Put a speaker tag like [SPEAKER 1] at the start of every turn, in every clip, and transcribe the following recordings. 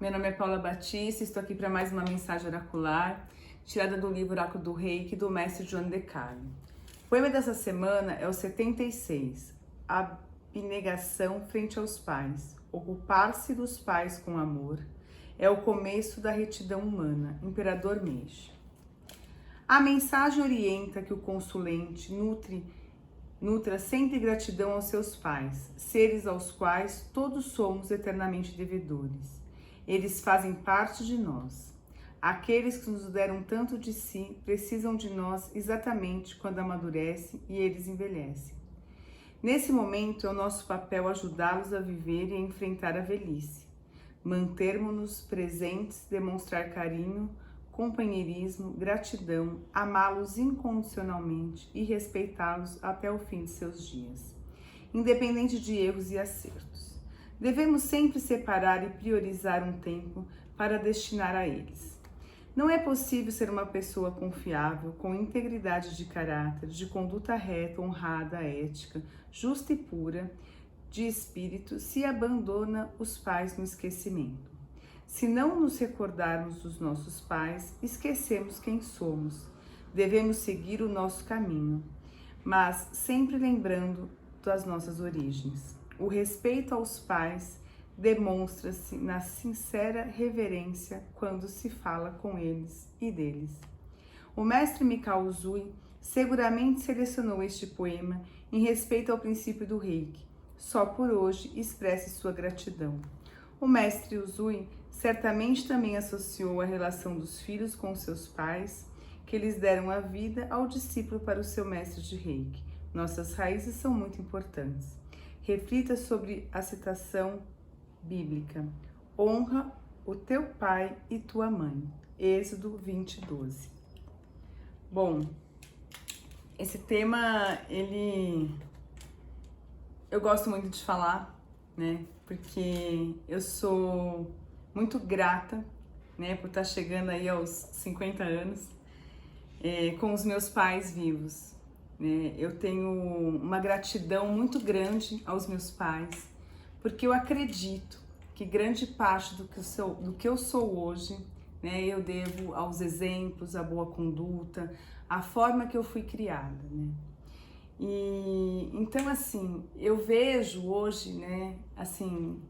[SPEAKER 1] Meu nome é Paula Batista, estou aqui para mais uma mensagem oracular, tirada do livro Oráculo do Reiki, do mestre Johann de Carlo. O poema dessa semana é o 76, Abnegação frente aos pais. Ocupar-se dos pais com amor é o começo da retidão humana. Imperador Meiji. A mensagem orienta que o consulente nutra sempre gratidão aos seus pais, seres aos quais todos somos eternamente devedores. Eles fazem parte de nós. Aqueles que nos deram tanto de si precisam de nós exatamente quando amadurecem e eles envelhecem. Nesse momento é o nosso papel ajudá-los a viver e a enfrentar a velhice. Mantermos-nos presentes, demonstrar carinho, companheirismo, gratidão, amá-los incondicionalmente e respeitá-los até o fim de seus dias, independente de erros e acertos. Devemos sempre separar e priorizar um tempo para destinar a eles. Não é possível ser uma pessoa confiável, com integridade de caráter, de conduta reta, honrada, ética, justa e pura, de espírito, se abandona os pais no esquecimento. Se não nos recordarmos dos nossos pais, esquecemos quem somos. Devemos seguir o nosso caminho, mas sempre lembrando das nossas origens. O respeito aos pais demonstra-se na sincera reverência quando se fala com eles e deles. O mestre Mikao Usui seguramente selecionou este poema em respeito ao princípio do Reiki. Só por hoje expresse sua gratidão. O mestre Usui certamente também associou a relação dos filhos com seus pais, que lhes deram a vida, ao discípulo para o seu mestre de Reiki. Nossas raízes são muito importantes. Reflita sobre a citação bíblica. Honra o teu pai e tua mãe. Êxodo 20:12. Bom, esse tema, eu gosto muito de falar, né? Porque eu sou muito grata, né, por estar chegando aí aos 50 anos com os meus pais vivos. Eu tenho uma gratidão muito grande aos meus pais, porque eu acredito que grande parte do que eu sou hoje, né, eu devo aos exemplos, à boa conduta, à forma que eu fui criada, né? E então, assim, eu vejo hoje, né, assim,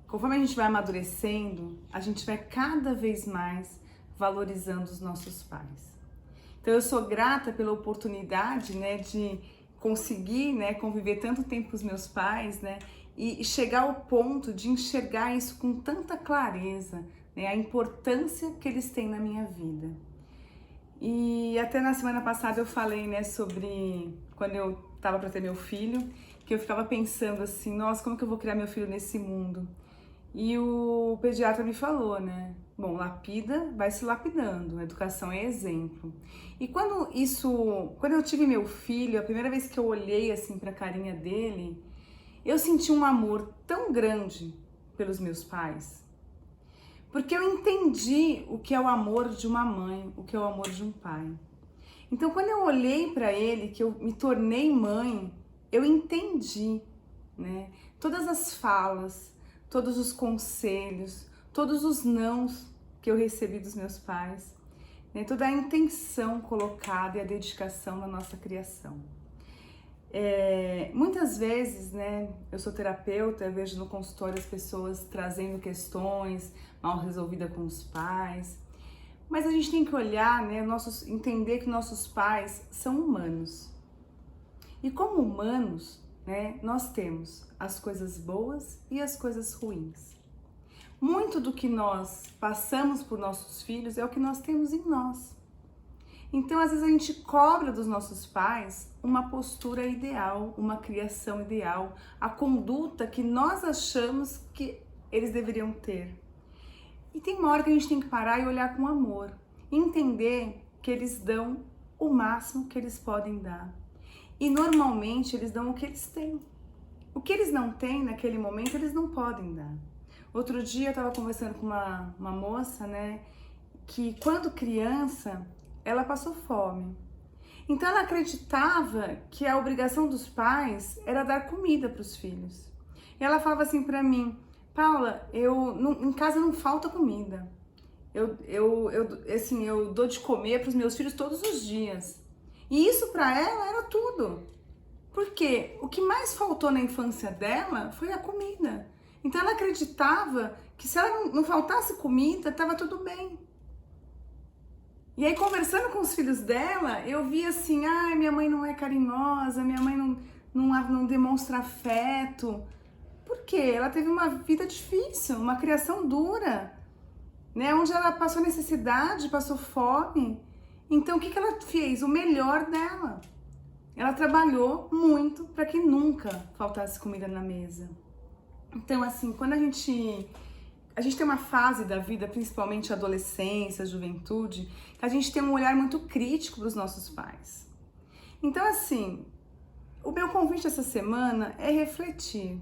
[SPEAKER 1] conforme a gente vai amadurecendo, a gente vai cada vez mais valorizando os nossos pais. Então eu sou grata pela oportunidade, né, de conseguir, né, conviver tanto tempo com os meus pais, né, e chegar ao ponto de enxergar isso com tanta clareza, né, a importância que eles têm na minha vida. E até na semana passada eu falei, né, sobre quando eu estava para ter meu filho, que eu ficava pensando assim, nossa, como que eu vou criar meu filho nesse mundo? E o pediatra me falou, né? Bom, lapida, vai se lapidando, educação é exemplo. E quando eu tive meu filho, a primeira vez que eu olhei assim para a carinha dele, eu senti um amor tão grande pelos meus pais. Porque eu entendi o que é o amor de uma mãe, o que é o amor de um pai. Então, quando eu olhei para ele, que eu me tornei mãe, eu entendi, né? Todas as falas, todos os conselhos, todos os nãos que eu recebi dos meus pais, né? Toda a intenção colocada e a dedicação na nossa criação. Muitas vezes, né, eu sou terapeuta, eu vejo no consultório as pessoas trazendo questões mal resolvidas com os pais, mas a gente tem que olhar, né, entender que nossos pais são humanos. E como humanos, né, nós temos as coisas boas e as coisas ruins. Muito do que nós passamos por nossos filhos é o que nós temos em nós. Então, às vezes a gente cobra dos nossos pais uma postura ideal, uma criação ideal, a conduta que nós achamos que eles deveriam ter. E tem uma hora que a gente tem que parar e olhar com amor, entender que eles dão o máximo que eles podem dar. E normalmente eles dão o que eles têm. O que eles não têm naquele momento, eles não podem dar. Outro dia eu estava conversando com uma moça, né, que quando criança, ela passou fome. Então ela acreditava que a obrigação dos pais era dar comida para os filhos. E ela falava assim para mim, Paula, em casa não falta comida. Eu dou de comer para os meus filhos todos os dias. E isso para ela era tudo. Porque o que mais faltou na infância dela foi a comida. Então ela acreditava que se ela não faltasse comida, estava tudo bem. E aí, conversando com os filhos dela, eu vi assim, minha mãe não é carinhosa, minha mãe não demonstra afeto. Por quê? Ela teve uma vida difícil, uma criação dura, né? Onde ela passou necessidade, passou fome. Então, o que ela fez? O melhor dela. Ela trabalhou muito para que nunca faltasse comida na mesa. Então, assim, quando a gente tem uma fase da vida, principalmente a adolescência, a juventude, que a gente tem um olhar muito crítico para os nossos pais. Então, assim, o meu convite essa semana é refletir,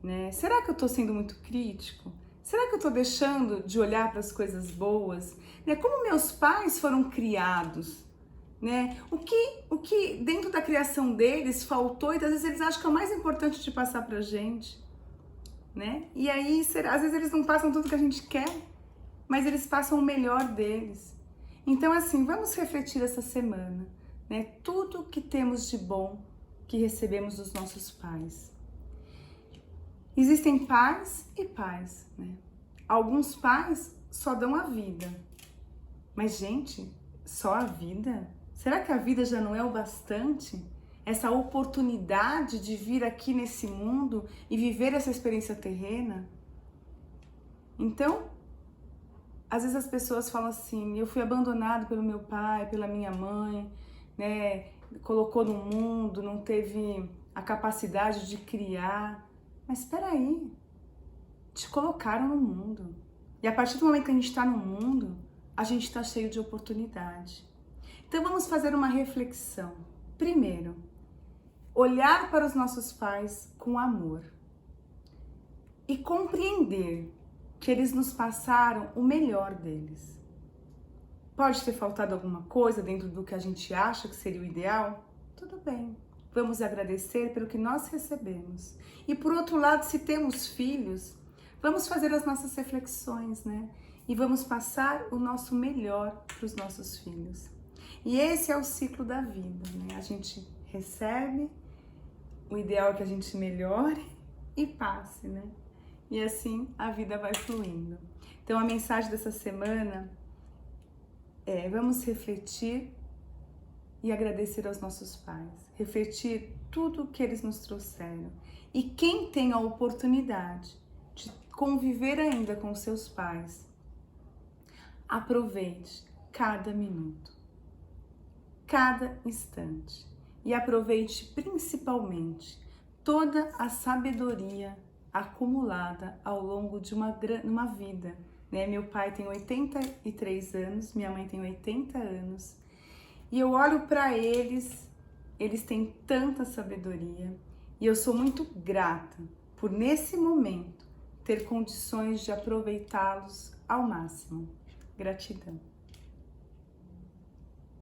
[SPEAKER 1] né? Será que eu estou sendo muito crítico? Será que eu estou deixando de olhar para as coisas boas? Né? Como meus pais foram criados? Né? O que dentro da criação deles faltou e às vezes eles acham que é o mais importante de passar pra gente, né? E aí, às vezes eles não passam tudo que a gente quer, mas eles passam o melhor deles. Então, assim, vamos refletir essa semana, né? Tudo que temos de bom que recebemos dos nossos pais. Existem pais e pais, né? Alguns pais só dão a vida. Mas, gente, só a vida? Será que a vida já não é o bastante? Essa oportunidade de vir aqui nesse mundo e viver essa experiência terrena? Então, às vezes as pessoas falam assim, eu fui abandonado pelo meu pai, pela minha mãe, né? Colocou no mundo, não teve a capacidade de criar. Mas espera aí, te colocaram no mundo. E a partir do momento que a gente está no mundo, a gente está cheio de oportunidade. Então vamos fazer uma reflexão. Primeiro, olhar para os nossos pais com amor e compreender que eles nos passaram o melhor deles. Pode ter faltado alguma coisa dentro do que a gente acha que seria o ideal? Tudo bem. Vamos agradecer pelo que nós recebemos. E por outro lado, se temos filhos, vamos fazer as nossas reflexões, né? E vamos passar o nosso melhor para os nossos filhos. E esse é o ciclo da vida, né? A gente recebe, o ideal é que a gente melhore e passe, né? E assim a vida vai fluindo. Então a mensagem dessa semana é: vamos refletir e agradecer aos nossos pais. Refletir tudo o que eles nos trouxeram. E quem tem a oportunidade de conviver ainda com seus pais, aproveite cada minuto, cada instante, e aproveite principalmente toda a sabedoria acumulada ao longo de uma vida, né? Meu pai tem 83 anos, minha mãe tem 80 anos, e eu olho para eles têm tanta sabedoria, e eu sou muito grata por nesse momento ter condições de aproveitá-los ao máximo. Gratidão.